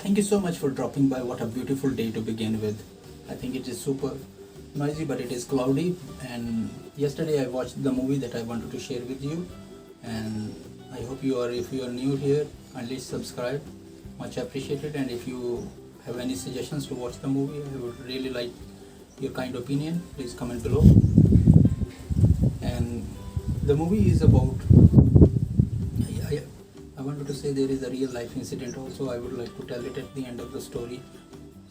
Thank you so much for dropping by. What a beautiful day to begin with. I think it is super noisy, but it is cloudy. And yesterday I watched the movie that I wanted to share with you. And I hope if you are new here, at least subscribe. Much appreciated. And if you have any suggestions to watch the movie, I would really like your kind opinion. Please comment below. And the movie is about I wanted to say there is a real life incident also. I would like to tell it at the end of the story,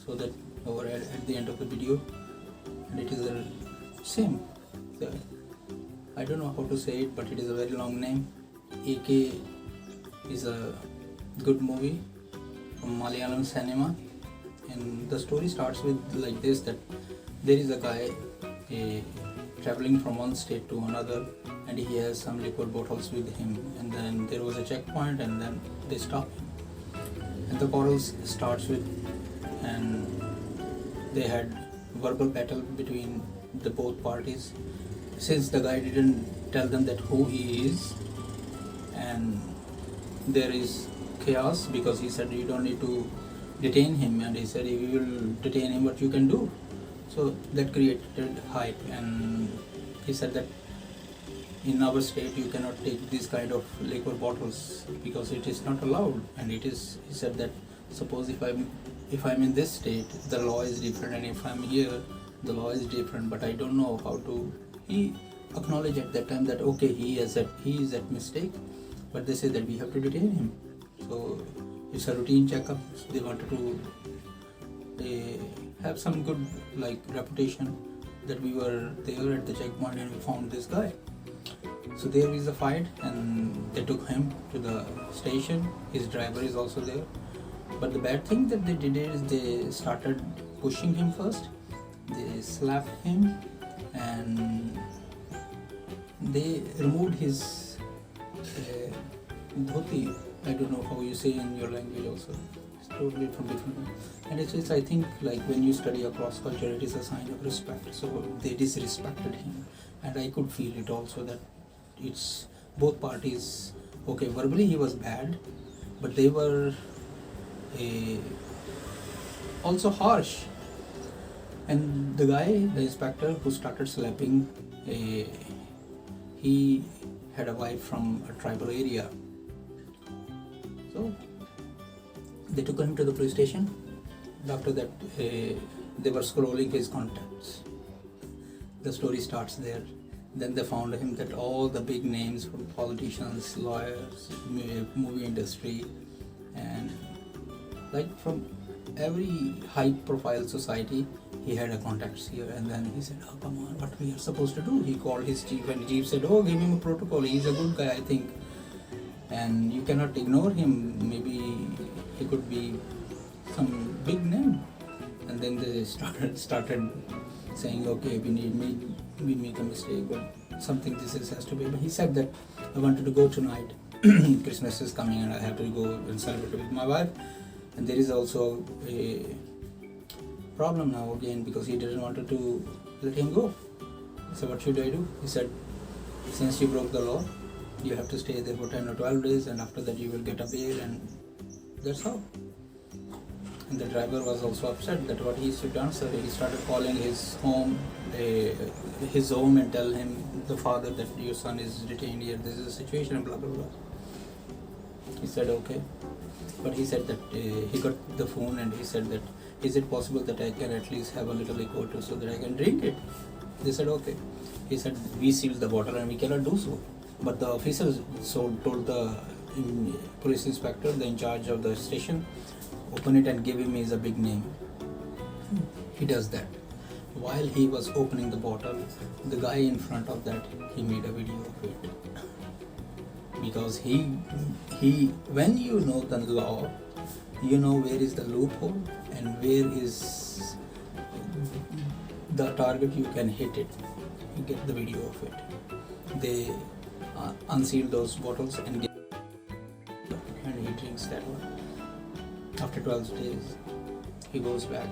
so that or at the end of the video, and it is the same. So, I don't know how to say it, but it is a very long name. AK is a good movie from Malayalam cinema, and the story starts with like this: that there is a guy traveling from one state to another, and he has some liquor bottles with him, and then there was a checkpoint, and then they stop him, and the quarrel starts with, and they had verbal battle between the both parties, since the guy didn't tell them that who he is, and there is chaos because he said you don't need to detain him, and he said if you will detain him, what you can do. So that created hype, and he said that in our state you cannot take these kind of liquor bottles because it is not allowed, and it is, he said that suppose if I'm in this state, the law is different, and if I'm here, the law is different, but I don't know how to. He acknowledged at that time that okay, he is at mistake, but they said that we have to detain him. So it's a routine checkup. So they wanted to have some good reputation that we were there at the checkpoint and we found this guy. So there is a fight, and they took him to the station. His driver is also there. But the bad thing that they did is they started pushing him first. They slapped him, and they removed his dhoti. I don't know how you say in your language also. It's totally from different. And it's I think when you study a cross culture, it is a sign of respect. So they disrespected him, and I could feel it also that it's both parties. Okay, verbally he was bad, but they were also harsh. And the guy, the inspector who started slapping, he had a wife from a tribal area. So they took him to the police station. After that, they were scrolling his contacts. The story starts there. Then they found him that all the big names from politicians, lawyers, movie industry, and from every high profile society, he had a contacts here. And then he said, oh come on, what we are supposed to do? He called his chief, and chief said, oh, give him a protocol, he's a good guy, I think, and you cannot ignore him, maybe he could be some big name. And then they started saying, okay, we make a mistake, but something has to be. But he said that I wanted to go tonight. Christmas is coming and I have to go and celebrate with my wife. And there is also a problem now again because he didn't want to let him go. So what should I do? He said, since you broke the law, you have to stay there for 10 or 12 days, and after that you will get a bail, and that's how. And the driver was also upset that what he should answer. He started calling his home and tell him, the father, that your son is detained here, this is the situation, blah blah blah. He said okay, but he said that he got the phone and he said that, is it possible that I can at least have a little liquor so that I can drink it? They said okay. He said, we sealed the bottle and we cannot do so. But the officers told the police inspector, the in charge of the station, open it and give him is a big name. He does that. While he was opening the bottle, the guy in front of that, he made a video of it. Because he when you know the law, you know where is the loophole and where is the target you can hit it. You get the video of it. They unseal those bottles and he drinks that one. After 12 days, he goes back,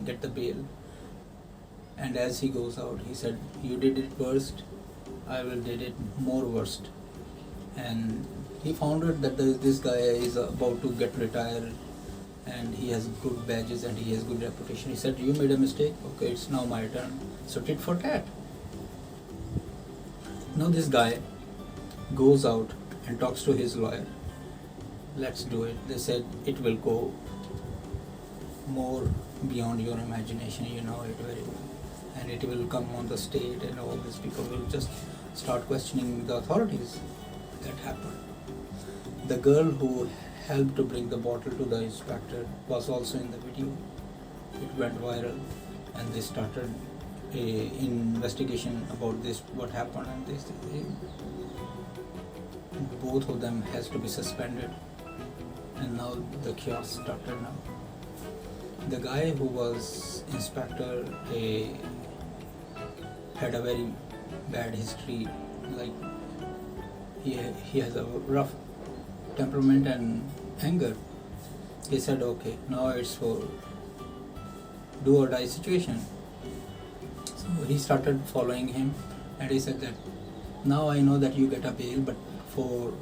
get the bail, and as he goes out, he said, you did it worst, I will did it more worst. And he found out that this guy is about to get retired, and he has good badges and he has good reputation. He said, you made a mistake, okay, it's now my turn. So tit for tat. Now this guy goes out and talks to his lawyer. Let's do it. They said it will go more beyond your imagination, you know it very well. And it will come on the state and all these people will just start questioning the authorities. That happened. The girl who helped to bring the bottle to the inspector was also in the video. It went viral and they started a investigation about this, what happened, and this. Both of them has to be suspended, and now the chaos started now. The guy who was inspector had a very bad history, like he has a rough temperament and anger. He said, okay, now it's for do or die situation. So he started following him and he said that now I know that you get a bail, but for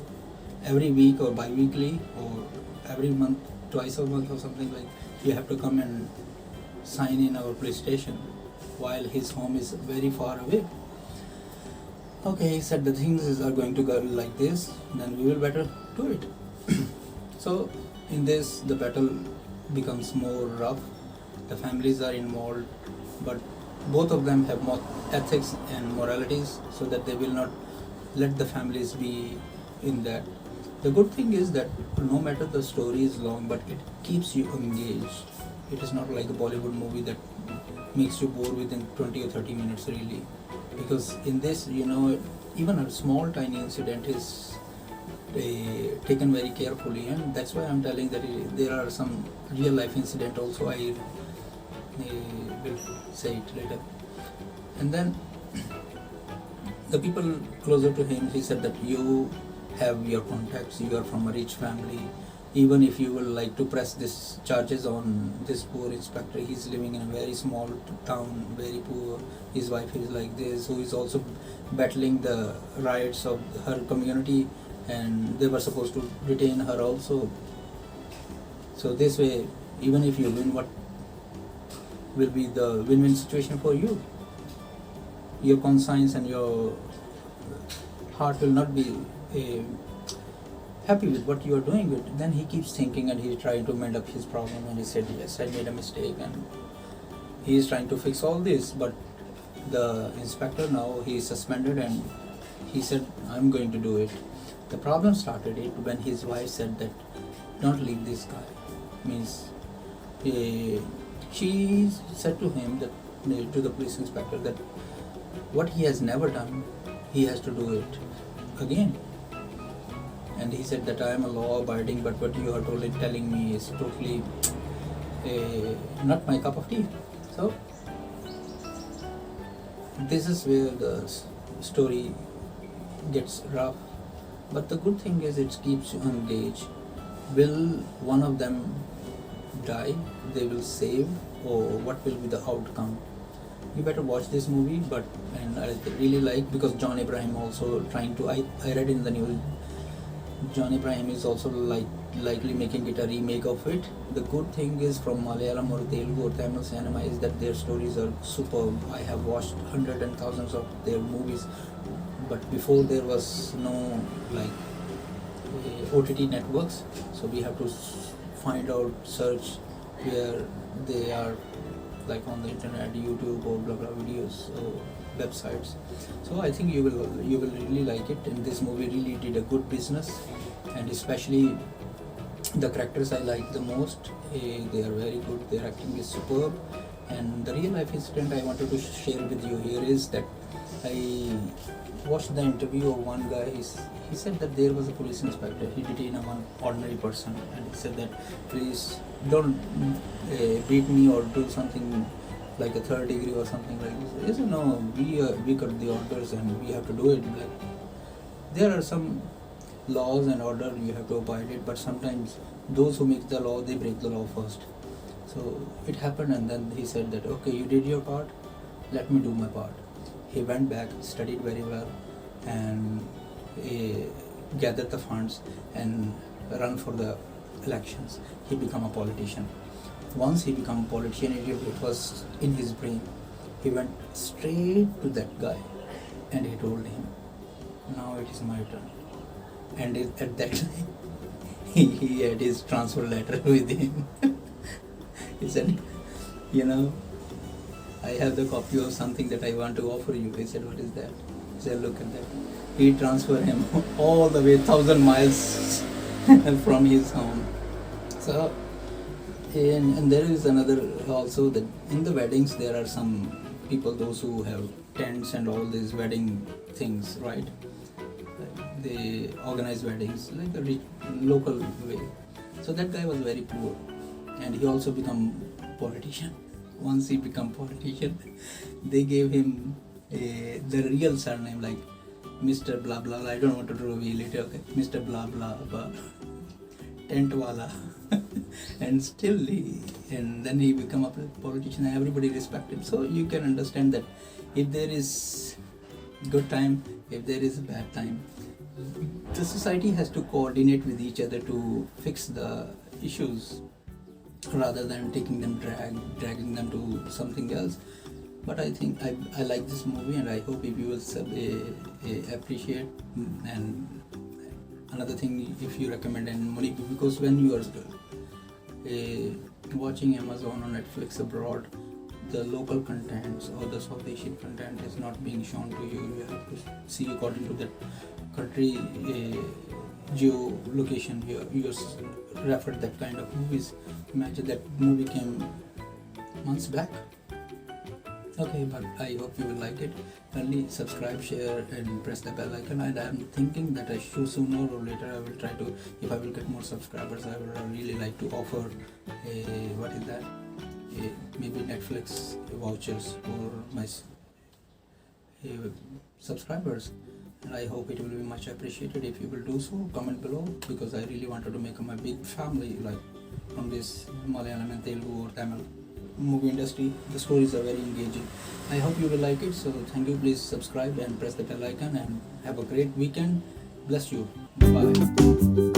every week or bi-weekly or every month, twice a month or something, like you have to come and sign in our police station while his home is very far away. Okay, he said the things are going to go like this, then we will better do it. So in this the battle becomes more rough, the families are involved, but both of them have more ethics and moralities, so that they will not let the families be in that. The good thing is that no matter the story is long, but it keeps you engaged. It is not like a Bollywood movie that makes you bored within 20 or 30 minutes really. Because in this, you know, even a small tiny incident is taken very carefully, and that's why I'm telling that there are some real life incident also. I will say it later. And then the people closer to him, he said that you have your contacts, you are from a rich family, even if you will like to press this charges on this poor inspector, he's living in a very small town, very poor, his wife is like this, who is also battling the riots of her community, and they were supposed to detain her also. So this way, even if you win, what will be the win-win situation for you? Your conscience and your heart will not be happy with what you are doing with. Then he keeps thinking and he's trying to mend up his problem, and he said, yes, I made a mistake, and he is trying to fix all this. But the inspector now, he is suspended, and he said, I'm going to do it. The problem started when his wife said that don't leave this guy. Means she said to him, that to the police inspector, that what he has never done, he has to do it again. And he said that I am a law abiding, but what you are telling me is totally not my cup of tea. So this is where the story gets rough. But the good thing is it keeps you engaged. Will one of them die? They will save, or what will be the outcome? You better watch this movie. And I really like, because John Abraham also trying to, I read in the news, John Abraham is also likely making it a remake of it. The good thing is from Malayalam or Telugu or Tamil cinema is that their stories are superb. I have watched hundreds and thousands of their movies, but before there was no OTT networks, so we have to find out, search where they are, like on the internet, YouTube or blah blah videos or websites. So I think you will really like it, and this movie really did a good business, and especially the characters I like the most. They are very good, their acting is superb. And the real life incident I wanted to share with you here is that I watched the interview of one guy. He said that there was a police inspector, he detained one ordinary person, and he said that please don't beat me or do something like a third degree or something like this. He said, no, we got the orders and we have to do it. Like, there are some laws and order, you have to abide it, but sometimes those who make the law, they break the law first. So it happened, and then he said that, okay, you did your part, let me do my part. He went back, studied very well, and gathered the funds and run for the elections. He became a politician. Once he became a politician, it was in his brain. He went straight to that guy and he told him, now it is my turn. And at that time, he had his transfer letter with him. He said, you know, I have the copy of something that I want to offer you. He said, what is that? He said, look at that. He transferred him all the way 1,000 miles from his home. So, and there is another also, that in the weddings there are some people, those who have tents and all these wedding things, right? They organize weddings like a local way. So that guy was very poor, and he also become politician. Once he become politician, they gave him the real surname, like Mr. Blah Blah. I don't want to reveal it. Okay, Mr. Blah Blah, tent wala, and still and then he become a politician, and everybody respect him. So you can understand that if there is good time, if there is bad time, the society has to coordinate with each other to fix the issues, rather than taking them dragging them to something else. But I think I like this movie, and I hope if you will appreciate. And another thing, if you recommend any movie, because when you are watching Amazon or Netflix abroad, the local contents or the South Asian content is not being shown to you. You have to see according to that country geolocation. You refer that kind of movies. Imagine that movie came months back. Okay, but I hope you will like it. Kindly subscribe, share, and press the bell icon. And I am thinking that I should sooner or later I will try to, if I will get more subscribers, I would really like to offer what is that? Maybe Netflix vouchers for my subscribers. And I hope it will be much appreciated if you will do so. Comment below, because I really wanted to make my big family, like from this Malayalam and Telugu or Tamil movie industry. The stories are very engaging. I hope you will like it. So thank you. Please subscribe and press the bell icon, and have a great weekend. Bless you. Bye.